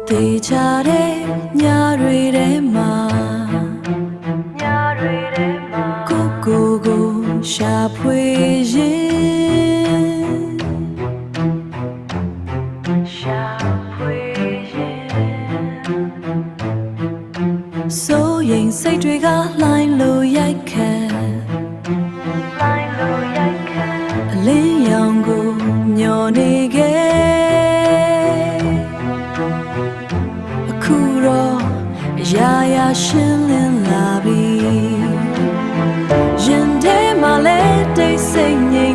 တေချာတဲ့ညတွေထဲမှာကိုရှာဖွေရင်စိုးရင်စိတ်တွေကလှိုင်းလို့ရိုက်ခံအလင်းရောင်ကိုမျောနေခဲ့အခုတော့ရာရာရှင်းလင်းလာပြီရင်ထဲမှာလဲတိတ်ဆိတ်ငြိမ်